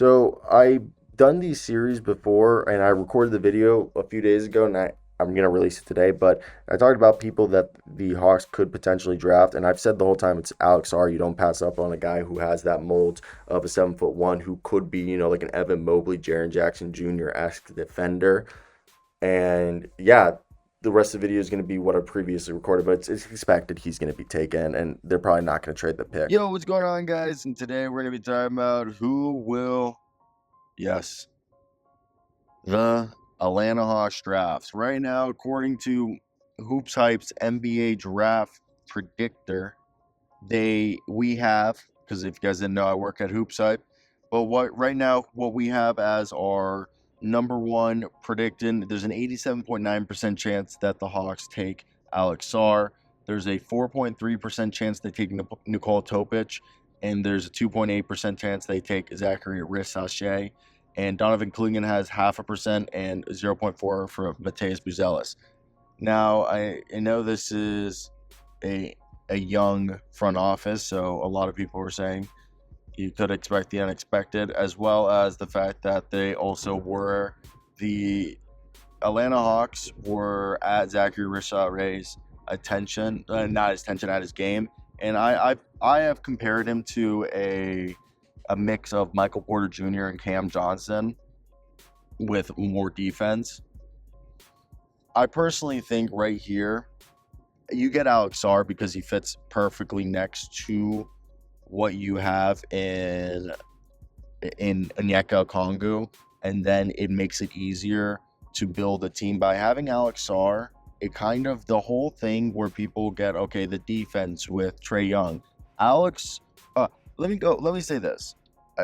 So I done these series before, and I recorded the video a few days ago, and I'm gonna release it today. But I talked about people that the Hawks could potentially draft, and I've said the whole time it's Alex R. You don't pass up on a guy who has that mold of a 7'1" who could be, like an Evan Mobley, Jaren Jackson Jr.-esque defender. And yeah, the rest of the video is going to be what I previously recorded, but it's expected he's going to be taken, and they're probably not going to trade the pick. Yo, what's going on, guys? And today we're going to be talking about yes, the Atlanta Hawks drafts. Right now, according to Hoops Hype's NBA draft predictor, we have, because if you guys didn't know, I work at Hoops Hype, but what we have as our number one predicting, there's an 87.9% chance that the Hawks take Alex Sarr. There's a 4.3% chance they take Nikola Topic, and there's a 2.8% chance they take Zachary Rissache. And Donovan Clingan has 0.5% and 0.4% for Mateus Buzelis. Now, I know this is a young front office, so a lot of people were saying you could expect the unexpected, as well as the fact that the Atlanta Hawks were at Zachary Rissage's attention, not his attention, at his game, and I have compared him to a mix of Michael Porter Jr. and Cam Johnson with more defense. I personally think right here, you get Alex Sarr because he fits perfectly next to what you have in Onyeka Okongwu, and then it makes it easier to build a team by having Alex Sarr. It kind of the whole thing where people get, okay, the defense with Trae Young, let me say this.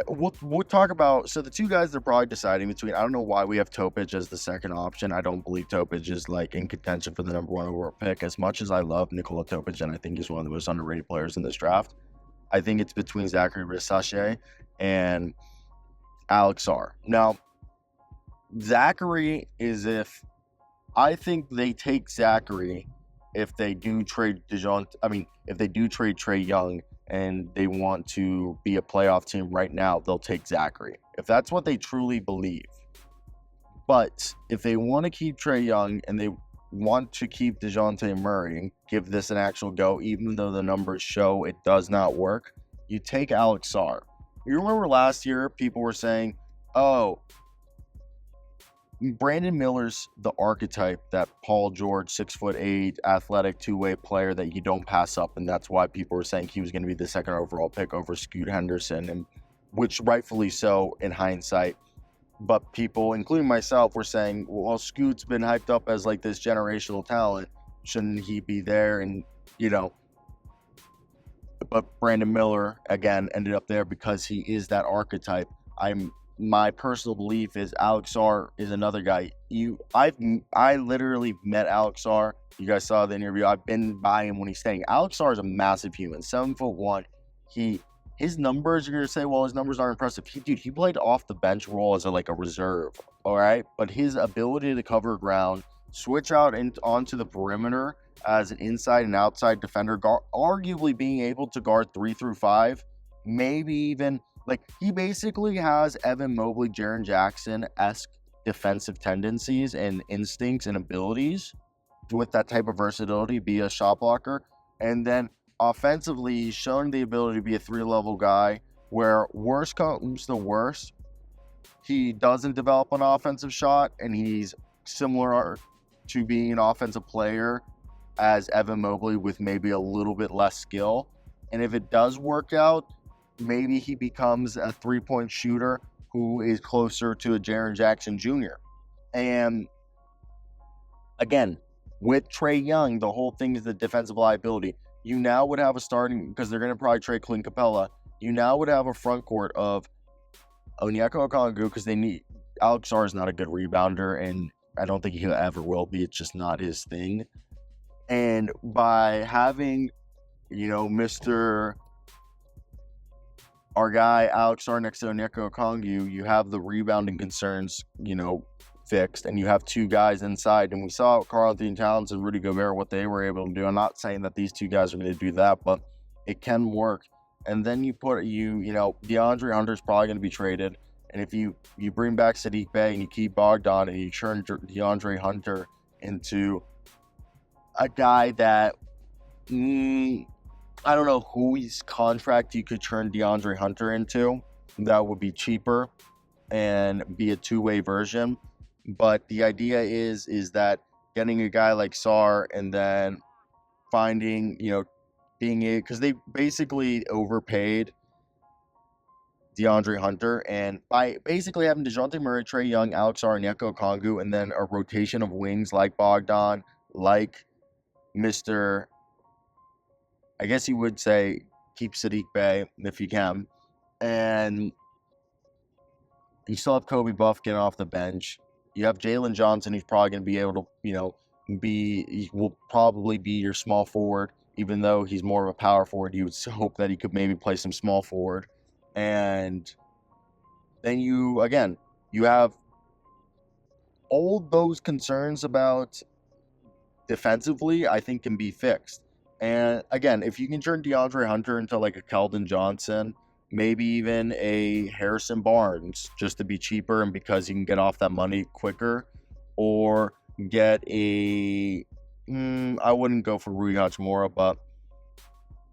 We'll talk about, so the two guys they're probably deciding between. I don't know why we have Topic as the second option. I don't believe Topic is like in contention for the number one overall pick. As much as I love Nikola Topic, and I think he's one of the most underrated players in this draft, I think it's between Zachary Rissache and Alex Sarr. Now, Zachary I think they take Zachary if they do trade if they do trade Trae Young and they want to be a playoff team right now, they'll take Zachary, if that's what they truly believe. But if they want to keep Trae Young and they want to keep DeJounte Murray and give this an actual go, even though the numbers show it does not work, you take Alex Sarr. You remember last year, people were saying, oh, Brandon Miller's the archetype, that Paul George, 6'8", athletic two-way player that you don't pass up, and that's why people were saying he was going to be the second overall pick over Scoot Henderson, and which rightfully so in hindsight. But people, including myself, were saying, well, Scoot's been hyped up as like this generational talent. Shouldn't he be there? And, but Brandon Miller, again, ended up there because he is that archetype. My personal belief is Alex Sarr is another guy. I literally met Alex Sarr. You guys saw the interview. I've been by him when he's staying. Alex Sarr is a massive human, 7'1". His numbers, you're gonna say, well, his numbers aren't impressive. He played off the bench role as a reserve, all right. But his ability to cover ground, switch out onto the perimeter as an inside and outside defender, arguably being able to guard 3 through 5, maybe even. He basically has Evan Mobley, Jaren Jackson-esque defensive tendencies and instincts and abilities with that type of versatility, be a shot blocker. And then offensively, he's showing the ability to be a 3-level guy where worst comes to worst, he doesn't develop an offensive shot, and he's similar to being an offensive player as Evan Mobley with maybe a little bit less skill. And if it does work out, maybe he becomes a 3-point shooter who is closer to a Jaren Jackson Jr. And again, with Trae Young, the whole thing is the defensive liability. You now would have a starting, because they're going to probably trade Clint Capella, you now would have a front court of Onyeka Okongwu, because they need, Alex Sarr is not a good rebounder, and I don't think he ever will be. It's just not his thing. And by having, our guy Alex Sarr next to Onyeka Okongwu, you have the rebounding concerns, fixed, and you have two guys inside. And we saw Karl-Anthony Towns and Rudy Gobert, what they were able to do. I'm not saying that these two guys are going to do that, but it can work. And then you put DeAndre Hunter's probably going to be traded. And if you bring back Sadiq Bey and you keep Bogdan and you turn DeAndre Hunter into a guy that I don't know whose contract you could turn DeAndre Hunter into that would be cheaper and be a two-way version. But the idea is that getting a guy like Sar and then finding, being a, because they basically overpaid DeAndre Hunter, and by basically having DeJounte Murray, Trae Young, Alex Sar, and Onyeka Okongwu, and then a rotation of wings like Bogdan, like Mr. I guess you would say keep Sadiq Bey if you can, and you still have Kobe Buff getting off the bench. You have Jalen Johnson, who's probably going to be able to, he will probably be your small forward, even though he's more of a power forward. You would hope that he could maybe play some small forward. And then you have all those concerns about defensively, I think can be fixed. And again, if you can turn DeAndre Hunter into like a Keldon Johnson, maybe even a Harrison Barnes, just to be cheaper and because you can get off that money quicker, or get a I wouldn't go for Rui Hachimura, but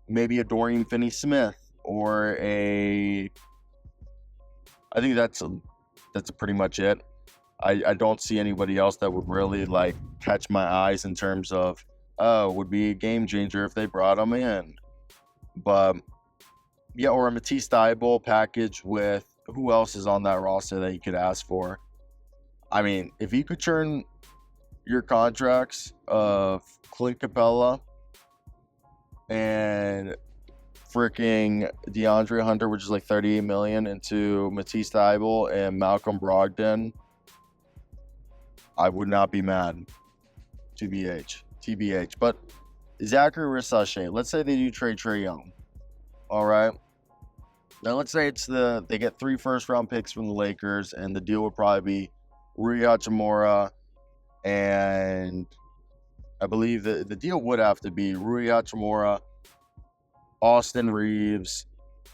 maybe a Dorian Finney-Smith, or I think that's pretty much it. I don't see anybody else that would really like catch my eyes in terms of would be a game changer if they brought him in. But yeah, or a Matisse Thybulle package with who else is on that roster that you could ask for. I mean, if you could turn your contracts of Clint Capella and freaking DeAndre Hunter, which is like $38 million, into Matisse Thybulle and Malcolm Brogdon, I would not be mad. TBH. But Zachary Rissache, let's say they do trade Trae Young. All right. Now let's say they get 3 first-round picks from the Lakers, and the deal would probably be Rui Hachimura, and I believe the deal would have to be Rui Hachimura, Austin Reeves,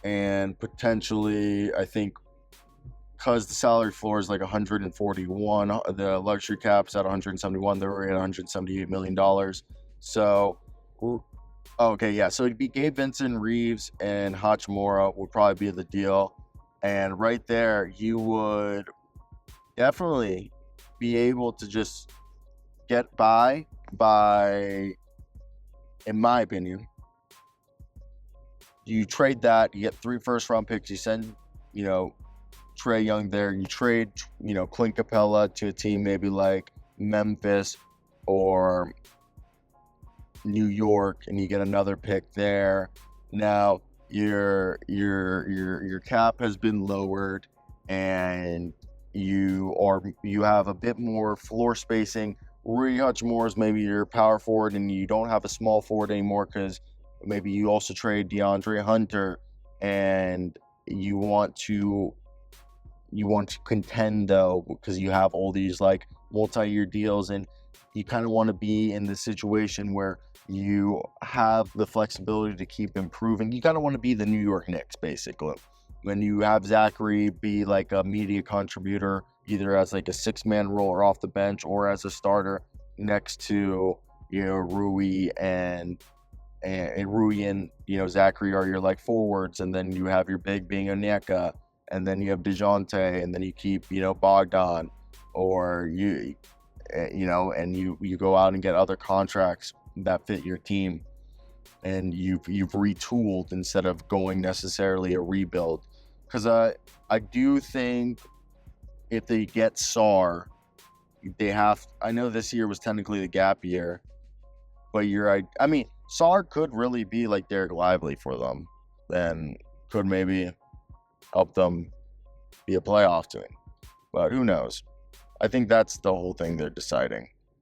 and potentially, I think, because the salary floor is like 141, the luxury cap's at 171, they're at $178 million. So, okay, yeah, so it'd be Gabe Vincent, Reeves, and Hachimura would probably be the deal. And right there, you would definitely be able to just get by, in my opinion, you trade that, you get 3 first-round picks, you send, Trae Young there, you trade, Clint Capella to a team maybe like Memphis or New York, and you get another pick there. Now your cap has been lowered, and you have a bit more floor spacing. Rui Hachimura is maybe your power forward, and you don't have a small forward anymore because maybe you also trade DeAndre Hunter, and you want to contend though, because you have all these like multi-year deals, and you kind of want to be in the situation where you have the flexibility to keep improving. You kind of want to be the New York Knicks, basically, when you have Zachary be like a media contributor, either as like a 6-man role or off the bench, or as a starter next to Rui and Zachary are your like forwards, and then you have your big being Onyeka, and then you have DeJounte, and then you keep Bogdan, or you go out and get other contracts that fit your team, and you've retooled instead of going necessarily a rebuild. Because I do think if they get Sar, I know this year was technically the gap year, but I mean, Sar could really be like Derek Lively for them, and could maybe help them be a playoff team. But who knows? I think that's the whole thing they're deciding.